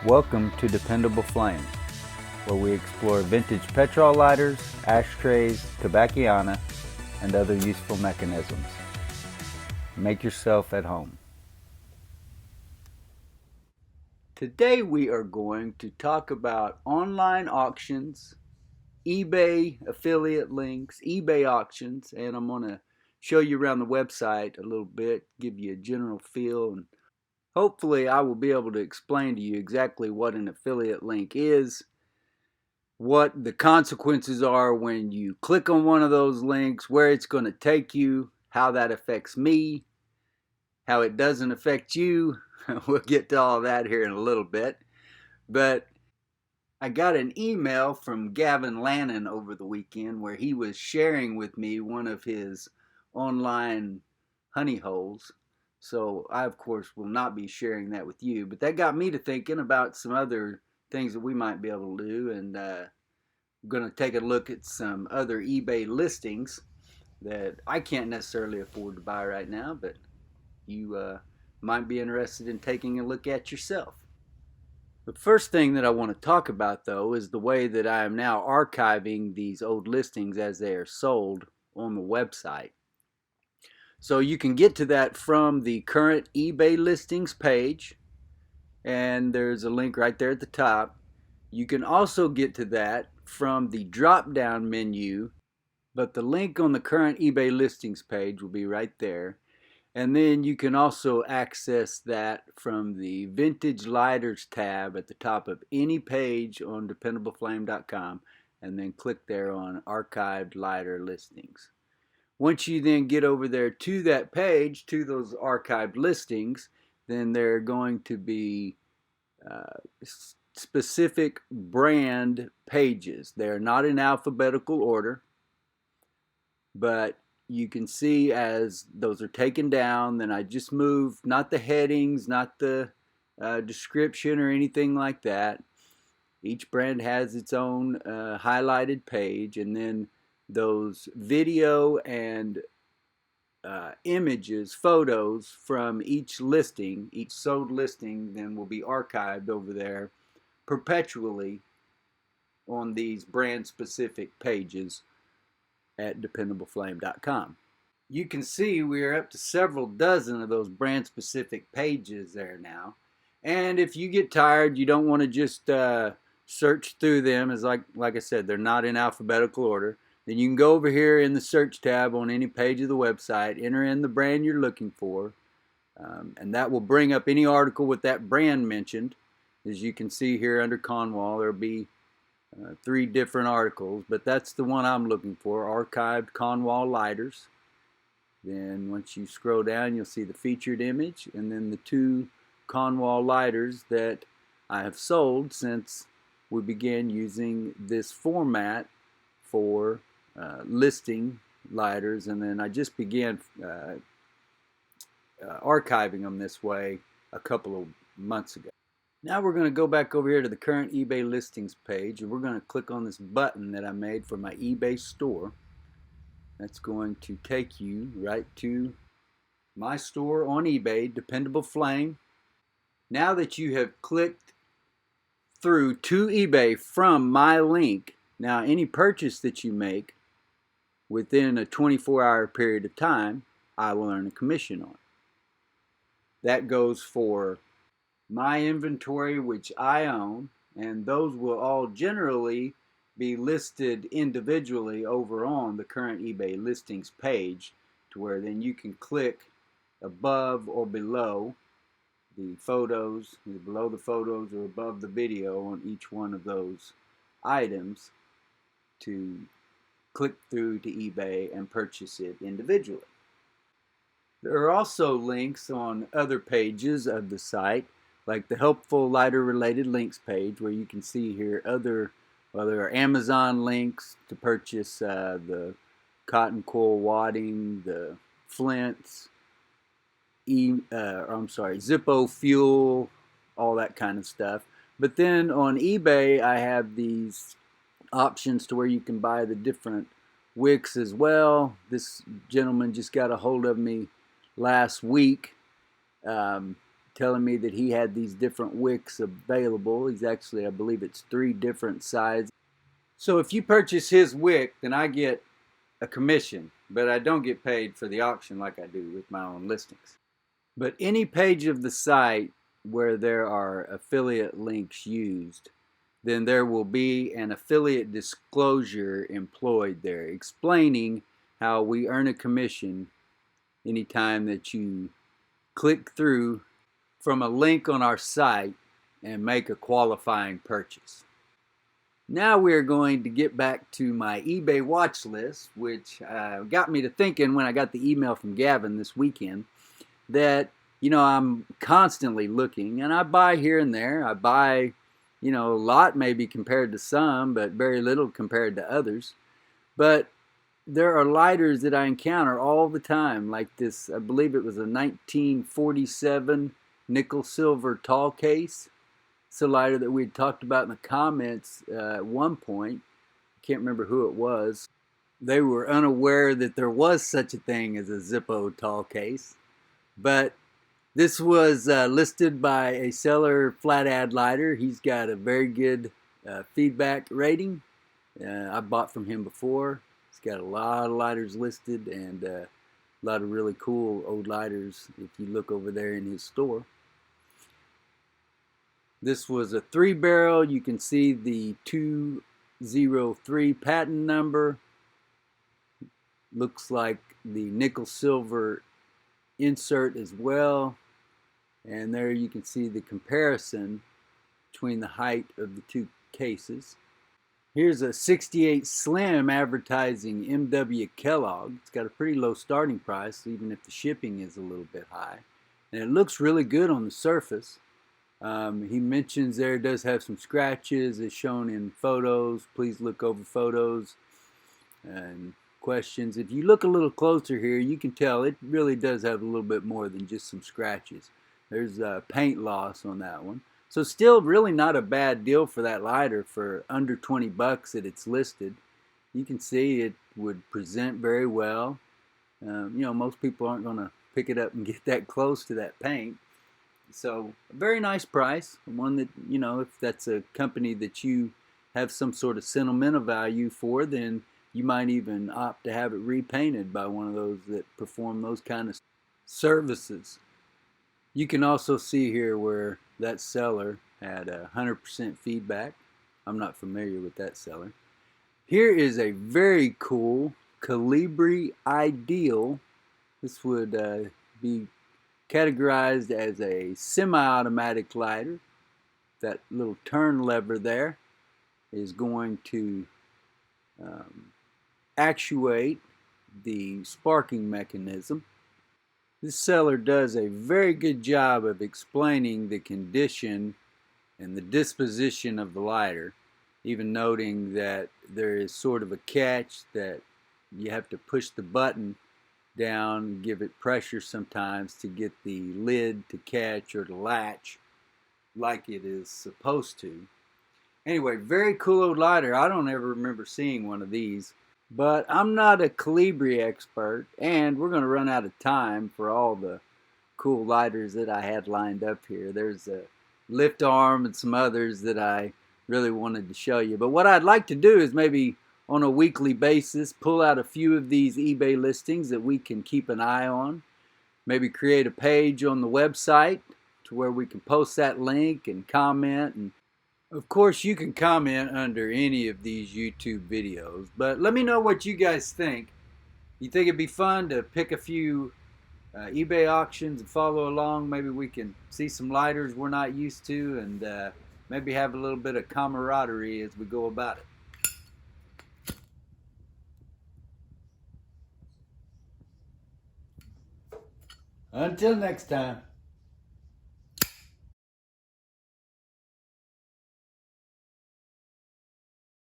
Welcome to Dependable Flame, where we explore vintage petrol lighters, ashtrays, tobacciana, and other useful mechanisms. Make yourself at home. Today we are going to talk about online auctions, eBay affiliate links, eBay auctions, and I'm going to show you around the website a little bit, give you a general feel, and hopefully I will be able to explain to you exactly what an affiliate link is, what the consequences are when you click on one of those links, where it's going to take you, how that affects me, how it doesn't affect you. We'll get to all that here in a little bit. But I got an email from Gavin over the weekend where he was sharing with me one of his online honey holes. So I, of course, will not be sharing that with you. But that got me to thinking about some other things that we might be able to do. And I'm going to take a look at some other eBay listings that I can't necessarily afford to buy right now, but you might be interested in taking a look at yourself. The first thing that I want to talk about, though, is the way that I am now archiving these old listings as they are sold on the website. So you can get to that from the current eBay listings page, and there's a link right there at the top. You can also get to that from the drop-down menu, but the link on the current eBay listings page will be right there. And then you can also access that from the Vintage Lighters tab at the top of any page on dependableflame.com, and then click there on Archived Lighter Listings. Once you then get over there to that page, to those archived listings, then there are going to be specific brand pages. They're not in alphabetical order, but you can see as those are taken down, then I just move, not the headings, not the description or anything like that. Each brand has its own highlighted page, and then those video and images, photos from each listing, each sold listing, then will be archived over there perpetually on these brand specific pages at dependableflame.com. You can see we are up to several dozen of those brand specific pages there now. And if you get tired, you don't want to just search through them, as like I said, they're not in alphabetical order, then you can go over here in the search tab on any page of the website, enter in the brand you're looking for, and that will bring up any article with that brand mentioned. As you can see here under Conwall, there'll be 3 different articles, but that's the one I'm looking for, Archived Conwall Lighters. Then once you scroll down, you'll see the featured image, and then the 2 Conwall lighters that I have sold since we began using this format for listing lighters, and then I just began archiving them this way a couple of months ago. Now we're going to go back over here to the current eBay listings page, and we're going to click on this button that I made for my eBay store. That's going to take you right to my store on eBay, Dependable Flame. Now that you have clicked through to eBay from my link, now any purchase that you make within a 24-hour period of time, I will earn a commission on. That goes for my inventory, which I own, and those will all generally be listed individually over on the current eBay listings page, to where then you can click above or below the photos, below the photos or above the video on each one of those items to click through to eBay and purchase it individually. There are also links on other pages of the site, like the helpful lighter related links page, where you can see here other, well, there are Amazon links to purchase the cotton coil wadding, the flints, Zippo fuel, all that kind of stuff. But then on eBay, I have these options to where you can buy the different wicks as well. This gentleman just got a hold of me last week telling me that he had these different wicks available. He's actually, I believe it's 3 different sizes. So if you purchase his wick, then I get a commission, but I don't get paid for the auction like I do with my own listings. But any page of the site where there are affiliate links used, then there will be an affiliate disclosure employed there explaining how we earn a commission anytime that you click through from a link on our site and make a qualifying purchase. Now we're going to get back to my eBay watch list, which got me to thinking when I got the email from Gavin this weekend that, I'm constantly looking, and I buy here and there. I buy, a lot maybe compared to some, but very little compared to others. But there are lighters that I encounter all the time, like this, I believe it was a 1947 nickel silver tall case. It's a lighter that we had talked about in the comments at one point. I can't remember who it was. They were unaware that there was such a thing as a Zippo tall case. But this was listed by a seller, Flat Ad Lighter. He's got a very good feedback rating. I bought from him before. He's got a lot of lighters listed and a lot of really cool old lighters if you look over there in his store. This was a 3-barrel. You can see the 203 patent number. Looks like the nickel silver insert as well. And there you can see the comparison between the height of the 2 cases. Here's a 68 Slim advertising M.W. Kellogg. It's got a pretty low starting price, even if the shipping is a little bit high. And it looks really good on the surface. He mentions there does have some scratches as shown in photos. Please look over photos and questions. If you look a little closer here, you can tell it really does have a little bit more than just some scratches. There's paint loss on that one. So still really not a bad deal for that lighter for under 20 bucks that it's listed. You can see it would present very well. Most people aren't going to pick it up and get that close to that paint. So a very nice price, one that, if that's a company that you have some sort of sentimental value for, then you might even opt to have it repainted by one of those that perform those kind of services. You can also see here where that seller had 100% feedback. I'm not familiar with that seller. Here is a very cool Calibri Ideal. This would be categorized as a semi-automatic lighter. That little turn lever there is going to actuate the sparking mechanism. This seller does a very good job of explaining the condition and the disposition of the lighter, even noting that there is sort of a catch that you have to push the button down, give it pressure sometimes to get the lid to catch or to latch like it is supposed to. Anyway, very cool old lighter. I don't ever remember seeing one of these, but I'm not a Calibri expert, and we're going to run out of time for all the cool lighters that I had lined up here. There's a lift arm and some others that I really wanted to show you. But what I'd like to do is maybe on a weekly basis pull out a few of these eBay listings that we can keep an eye on. Maybe create a page on the website to where we can post that link and comment. And of course you can comment under any of these YouTube videos, but let me know what you guys think. You think it'd be fun to pick a few eBay auctions and follow along? Maybe we can see some lighters we're not used to, and maybe have a little bit of camaraderie as we go about it. Until next time.